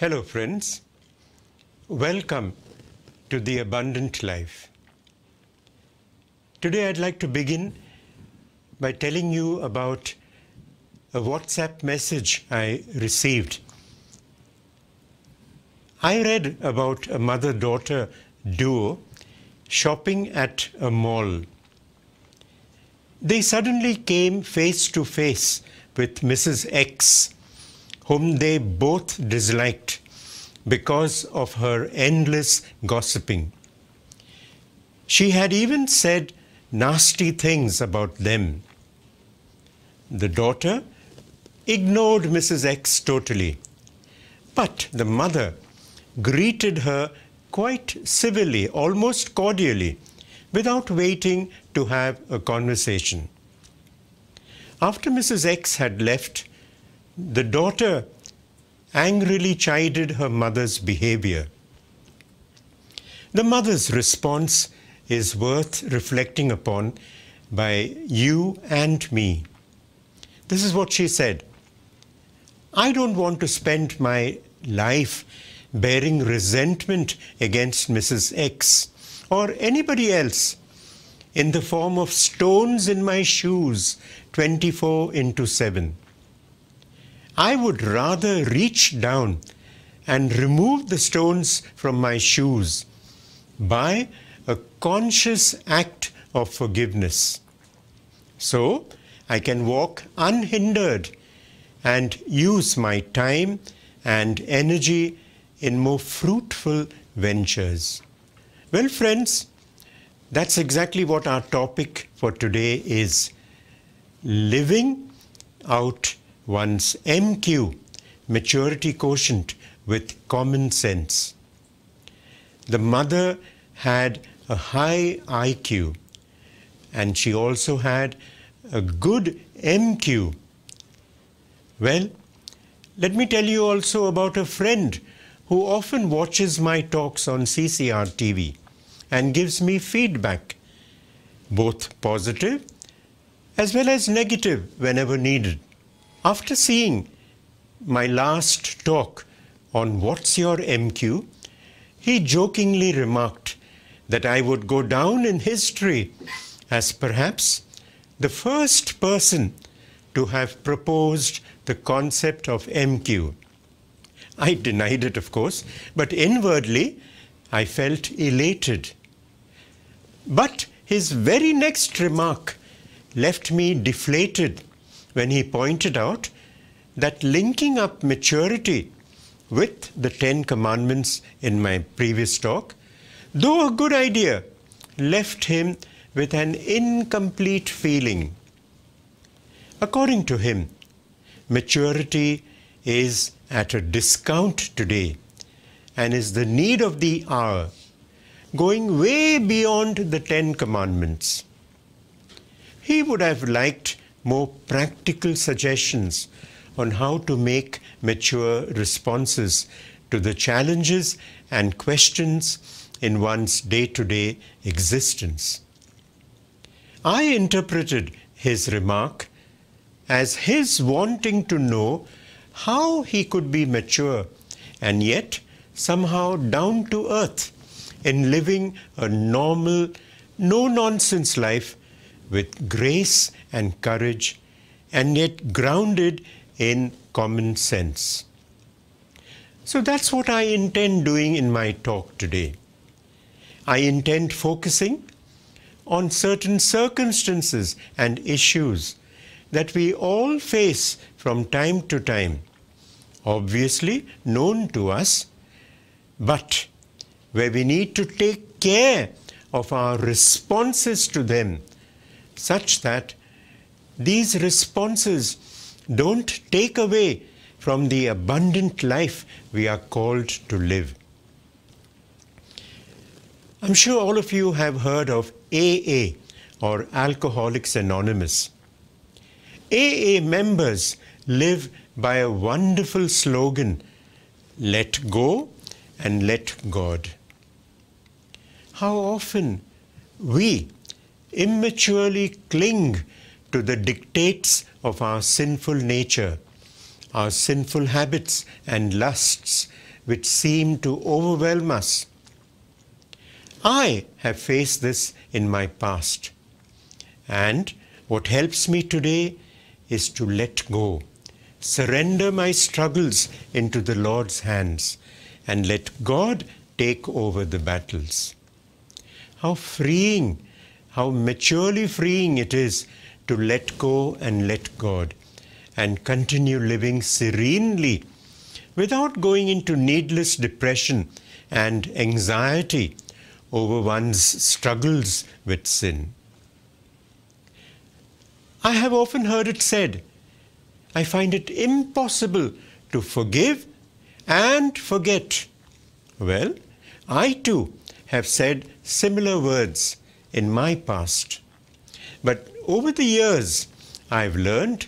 Hello friends, welcome to the abundant life. Today I'd like to begin by telling you about a WhatsApp message I received. I read about a mother-daughter duo shopping at a mall. They suddenly came face to face with Mrs. X, whom they both disliked because of her endless gossiping. She had even said nasty things about them. The daughter ignored Mrs. X totally, but the mother greeted her quite civilly, almost cordially, without waiting to have a conversation. After Mrs. X had left, the daughter angrily chided her mother's behavior. The mother's response is worth reflecting upon by you and me. This is what she said. I don't want to spend my life bearing resentment against Mrs. X or anybody else in the form of stones in my shoes 24/7. I would rather reach down and remove the stones from my shoes by a conscious act of forgiveness, so I can walk unhindered and use my time and energy in more fruitful ventures. Well, friends, that's exactly what our topic for today is: living out one's MQ, maturity quotient, with common sense. The mother had a high IQ, and she also had a good MQ. Well, let me tell you also about a friend who often watches my talks on CCR TV and gives me feedback, both positive as well as negative whenever needed. After seeing my last talk on What's Your MQ, he jokingly remarked that I would go down in history as perhaps the first person to have proposed the concept of MQ. I denied it, of course, but inwardly I felt elated. But his very next remark left me deflated when he pointed out that linking up maturity with the 10 Commandments in my previous talk, though a good idea, left him with an incomplete feeling. According to him, maturity is at a discount today and is the need of the hour, going way beyond the 10 Commandments. He would have liked more practical suggestions on how to make mature responses to the challenges and questions in one's day-to-day existence. I interpreted his remark as his wanting to know how he could be mature and yet somehow down to earth in living a normal, no-nonsense life with grace and courage, and yet grounded in common sense. So that's what I intend doing in my talk today. I intend focusing on certain circumstances and issues that we all face from time to time, obviously known to us, but where we need to take care of our responses to them, such that these responses don't take away from the abundant life we are called to live. I'm sure all of you have heard of AA, or Alcoholics Anonymous. AA members live by a wonderful slogan: let go and let God. How often we immaturely cling to the dictates of our sinful nature, our sinful habits and lusts, which seem to overwhelm us. I have faced this in my past, and what helps me today is to let go, surrender my struggles into the Lord's hands, and let God take over the battles. How freeing, how maturely freeing it is to let go and let God, and continue living serenely without going into needless depression and anxiety over one's struggles with sin. I have often heard it said, I find it impossible to forgive and forget. Well, I too have said similar words in my past. But over the years, I've learned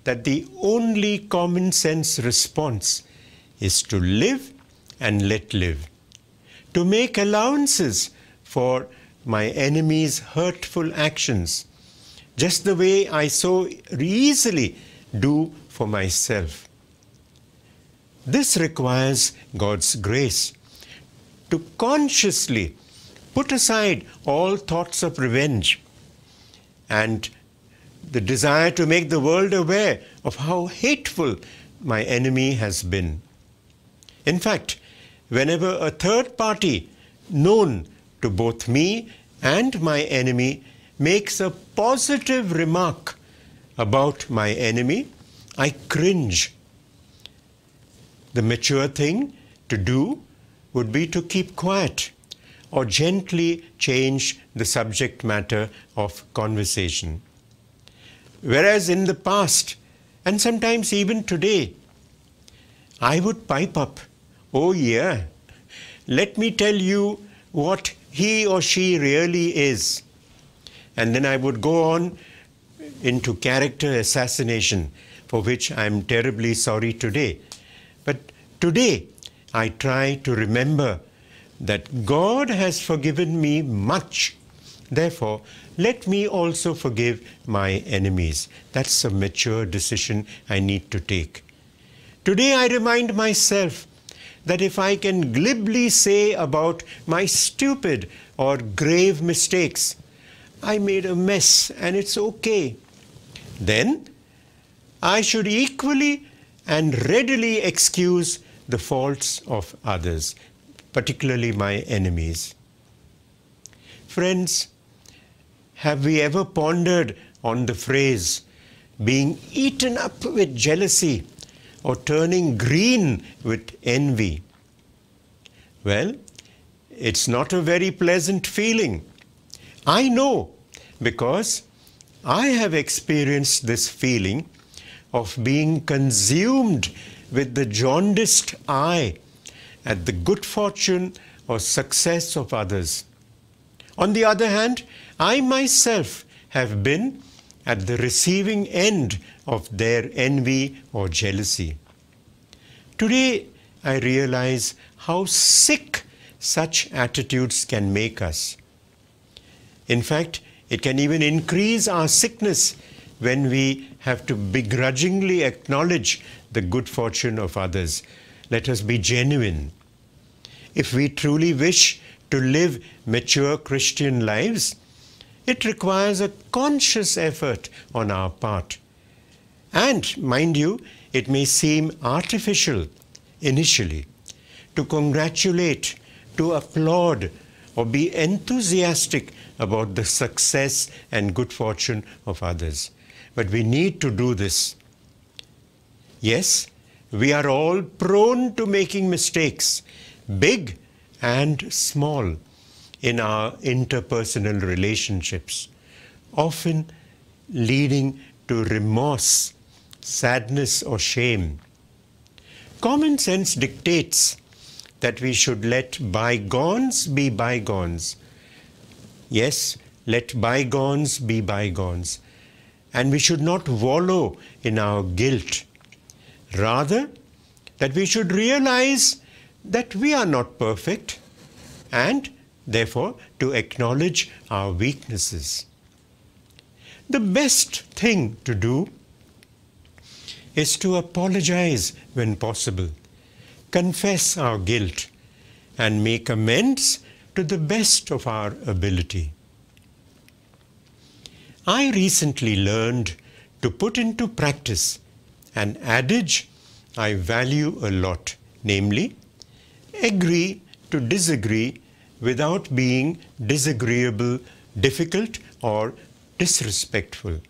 that the only common sense response is to live and let live, to make allowances for my enemy's hurtful actions, just the way I so easily do for myself. This requires God's grace to consciously put aside all thoughts of revenge and the desire to make the world aware of how hateful my enemy has been. In fact, whenever a third party known to both me and my enemy makes a positive remark about my enemy, I cringe. The mature thing to do would be to keep quiet or gently change the subject matter of conversation. Whereas in the past, and sometimes even today, I would pipe up, oh yeah, let me tell you what he or she really is. And then I would go on into character assassination, for which I am terribly sorry today. But today, I try to remember that God has forgiven me much. Therefore, let me also forgive my enemies. That's a mature decision I need to take. Today, I remind myself that if I can glibly say about my stupid or grave mistakes, I made a mess and it's okay, then I should equally and readily excuse the faults of others, particularly my enemies. Friends, have we ever pondered on the phrase, being eaten up with jealousy or turning green with envy? Well, it's not a very pleasant feeling. I know, because I have experienced this feeling of being consumed with the jaundiced eye at the good fortune or success of others. On the other hand, I myself have been at the receiving end of their envy or jealousy. Today, I realize how sick such attitudes can make us. In fact, it can even increase our sickness when we have to begrudgingly acknowledge the good fortune of others. Let us be genuine. If we truly wish to live mature Christian lives, it requires a conscious effort on our part. And, mind you, it may seem artificial initially to congratulate, to applaud, or be enthusiastic about the success and good fortune of others. But we need to do this. Yes, we are all prone to making mistakes, big and small, in our interpersonal relationships, often leading to remorse, sadness, or shame. Common sense dictates that we should let bygones be bygones. Yes, let bygones be bygones. And we should not wallow in our guilt. Rather, that we should realize that we are not perfect, and therefore to acknowledge our weaknesses. The best thing to do is to apologize when possible, confess our guilt, and make amends to the best of our ability. I recently learned to put into practice an adage I value a lot, namely, agree to disagree without being disagreeable, difficult, or disrespectful.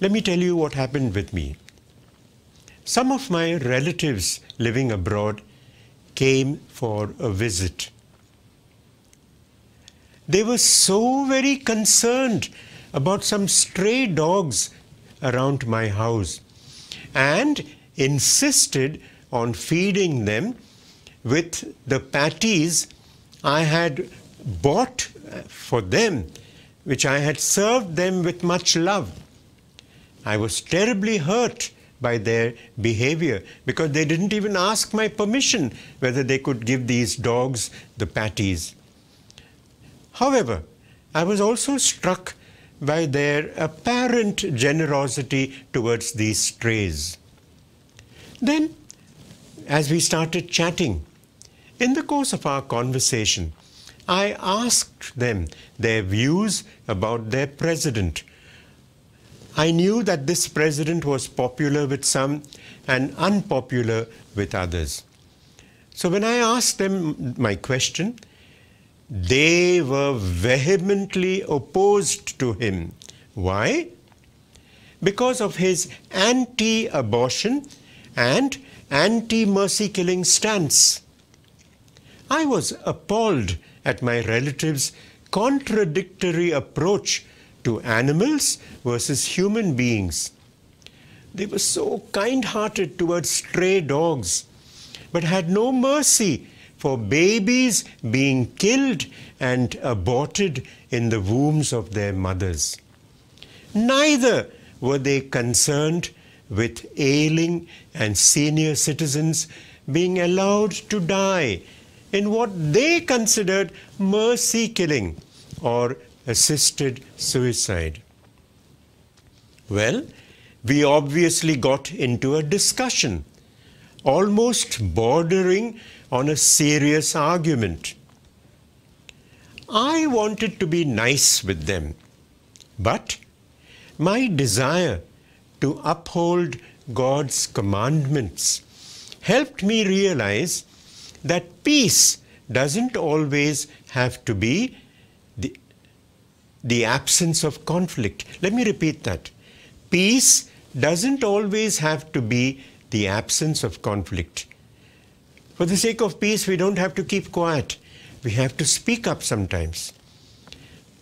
Let me tell you what happened with me. Some of my relatives living abroad came for a visit. They were so very concerned about some stray dogs around my house and insisted on feeding them with the patties I had bought for them, which I had served them with much love. I was terribly hurt by their behavior because they didn't even ask my permission whether they could give these dogs the patties. However, I was also struck by their apparent generosity towards these strays. Then, as we started chatting, in the course of our conversation, I asked them their views about their president. I knew that this president was popular with some and unpopular with others. So when I asked them my question, they were vehemently opposed to him. Why? Because of his anti-abortion and anti-mercy-killing stance. I was appalled at my relatives' contradictory approach to animals versus human beings. They were so kind-hearted towards stray dogs, but had no mercy for babies being killed and aborted in the wombs of their mothers. Neither were they concerned with ailing and senior citizens being allowed to die in what they considered mercy killing or assisted suicide. Well, we obviously got into a discussion, almost bordering on a serious argument. I wanted to be nice with them, but my desire to uphold God's commandments helped me realize that peace doesn't always have to be the absence of conflict. Let me repeat that. Peace doesn't always have to be the absence of conflict. For the sake of peace, we don't have to keep quiet. We have to speak up sometimes.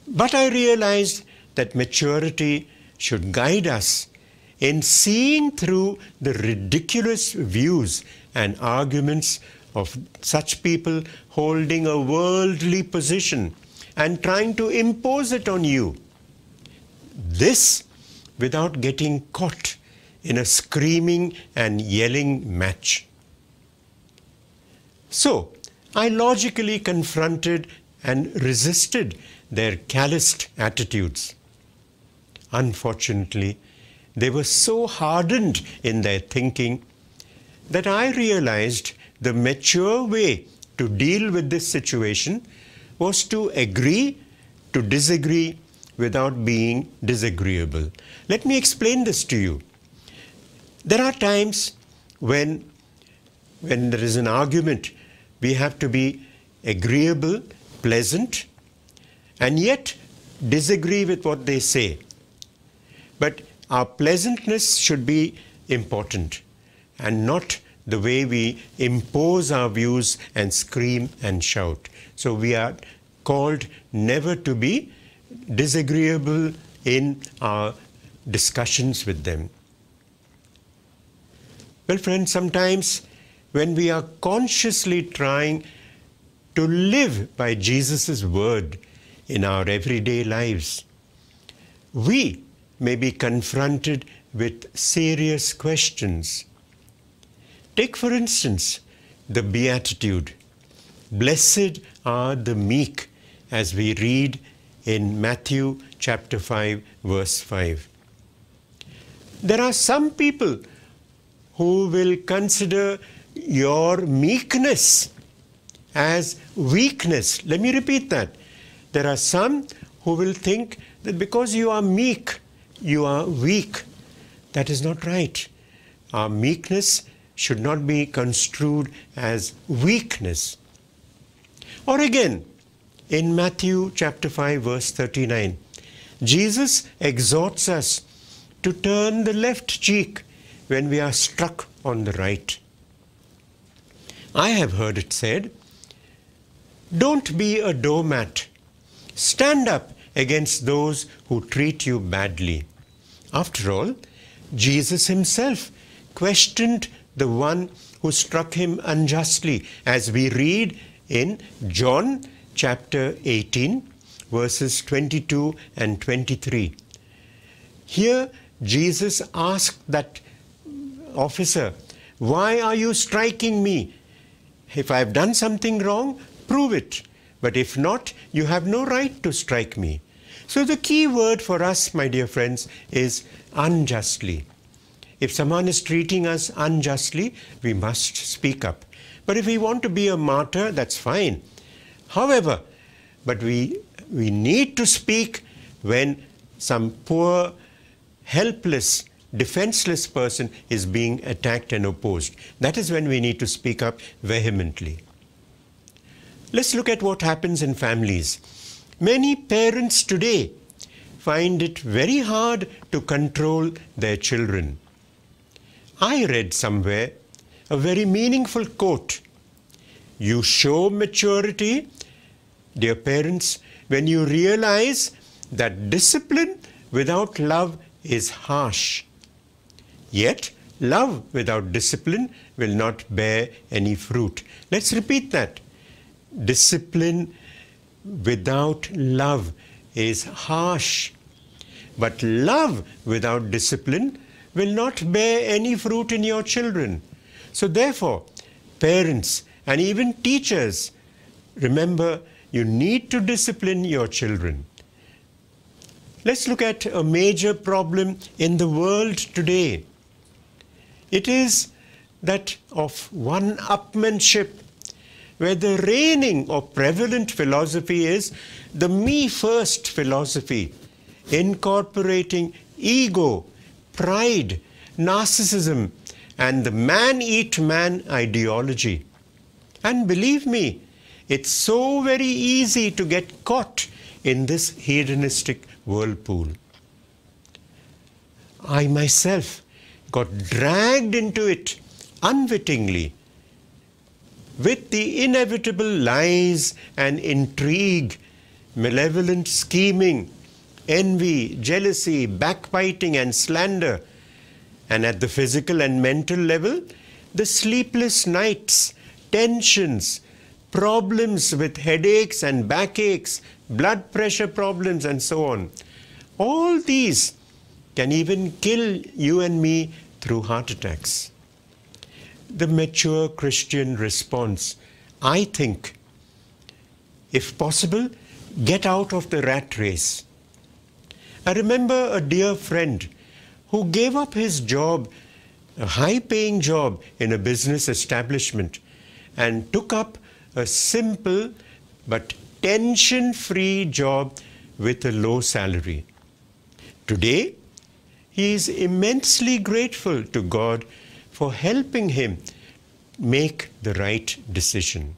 But I realized that maturity should guide us in seeing through the ridiculous views and arguments of such people holding a worldly position and trying to impose it on you. This without getting caught in a screaming and yelling match. So, I logically confronted and resisted their calloused attitudes. Unfortunately, they were so hardened in their thinking that I realized the mature way to deal with this situation was to agree to disagree without being disagreeable. Let me explain this to you. There are times when there is an argument, we have to be agreeable, pleasant, and yet disagree with what they say. But our pleasantness should be important and not the way we impose our views and scream and shout. So we are called never to be disagreeable in our discussions with them. Well, friends, sometimes when we are consciously trying to live by Jesus' word in our everyday lives, we may be confronted with serious questions. Take, for instance, the Beatitude. Blessed are the meek, as we read in Matthew chapter 5, verse 5. There are some people who will consider your meekness as weakness. Let me repeat that. There are some who will think that because you are meek, you are weak. That is not right. Our meekness should not be construed as weakness. Or again, in Matthew chapter 5, verse 39, Jesus exhorts us to turn the left cheek when we are struck on the right. I have heard it said, don't be a doormat. Stand up against those who treat you badly. After all, Jesus himself questioned the one who struck him unjustly, as we read in John chapter 18, verses 22 and 23. Here, Jesus asked that officer, why are you striking me? If I have done something wrong, prove it. But if not, you have no right to strike me. So the key word for us, my dear friends, is unjustly. If someone is treating us unjustly, we must speak up. But if we want to be a martyr, that's fine. However, but we need to speak when some poor, helpless, defenseless person is being attacked and opposed. That is when we need to speak up vehemently. Let's look at what happens in families. Many parents today find it very hard to control their children. I read somewhere a very meaningful quote. You show maturity, dear parents, when you realize that discipline without love is harsh. Yet, love without discipline will not bear any fruit. Let's repeat that. Discipline without love is harsh. But love without discipline will not bear any fruit in your children. So therefore, parents and even teachers, remember, you need to discipline your children. Let's look at a major problem in the world today. It is that of one-upmanship, where the reigning or prevalent philosophy is the me-first philosophy, incorporating ego, pride, narcissism, and the man-eat-man ideology. And believe me, it's so very easy to get caught in this hedonistic whirlpool. I myself got dragged into it unwittingly with the inevitable lies and intrigue, malevolent scheming, envy, jealousy, backbiting and slander, and at the physical and mental level, the sleepless nights, tensions, problems with headaches and backaches, blood pressure problems and so on. All these can even kill you and me through heart attacks. The mature Christian response, I think, if possible, get out of the rat race. I remember a dear friend who gave up his job, a high-paying job in a business establishment, and took up a simple but tension-free job with a low salary. Today, he is immensely grateful to God for helping him make the right decision.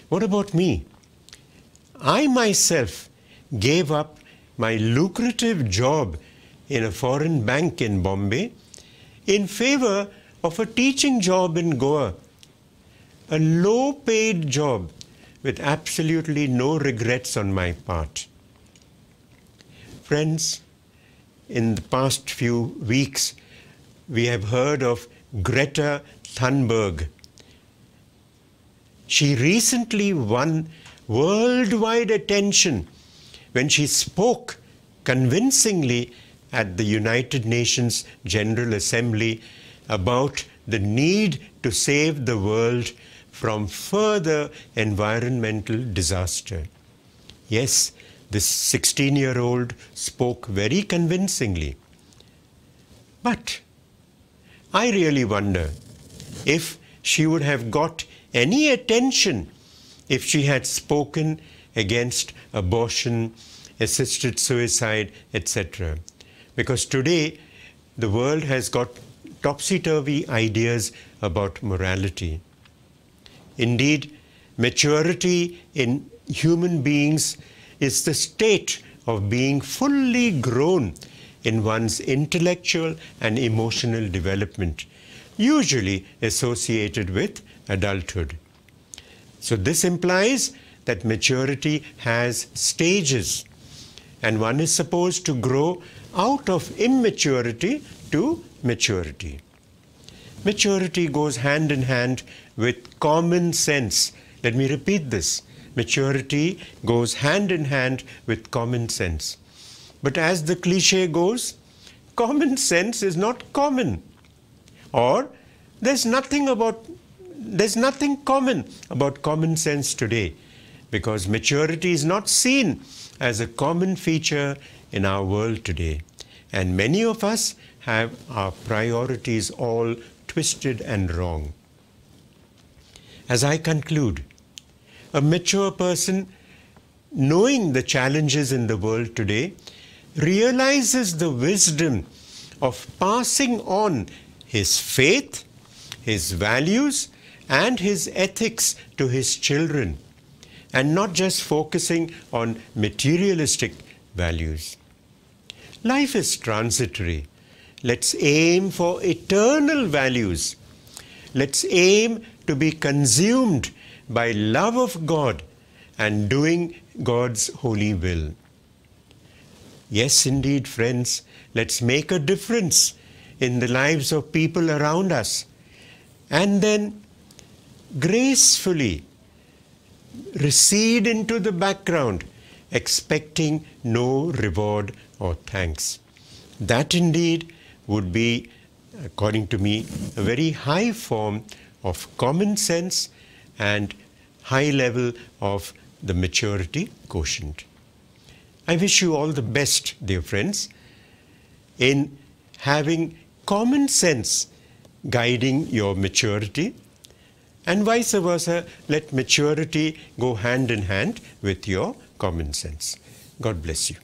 What about me? I myself gave up my lucrative job in a foreign bank in Bombay in favor of a teaching job in Goa, a low-paid job with absolutely no regrets on my part. Friends, in the past few weeks, we have heard of Greta Thunberg. She recently won worldwide attention when she spoke convincingly at the United Nations General Assembly about the need to save the world from further environmental disaster. Yes, this 16-year-old spoke very convincingly. But I really wonder, if she would have got any attention if she had spoken against abortion, assisted suicide, etc. Because today the world has got topsy-turvy ideas about morality. Indeed, maturity in human beings is the state of being fully grown in one's intellectual and emotional development, usually associated with adulthood. So this implies that maturity has stages, and one is supposed to grow out of immaturity to maturity. Maturity goes hand in hand with common sense. Let me repeat this. Maturity goes hand in hand with common sense. But as the cliche goes, common sense is not common. Or there's nothing common about common sense today, because maturity is not seen as a common feature in our world today. And many of us have our priorities all twisted and wrong. As I conclude, a mature person, knowing the challenges in the world today, realizes the wisdom of passing on his faith, his values, and his ethics to his children, and not just focusing on materialistic values. Life is transitory. Let's aim for eternal values. Let's aim to be consumed by love of God and doing God's holy will. Yes, indeed, friends, let's make a difference in the lives of people around us, and then gracefully recede into the background, expecting no reward or thanks. That indeed would be, according to me, a very high form of common sense and high level of the maturity quotient. I wish you all the best, dear friends, in having common sense guiding your maturity, and vice versa, let maturity go hand in hand with your common sense. God bless you.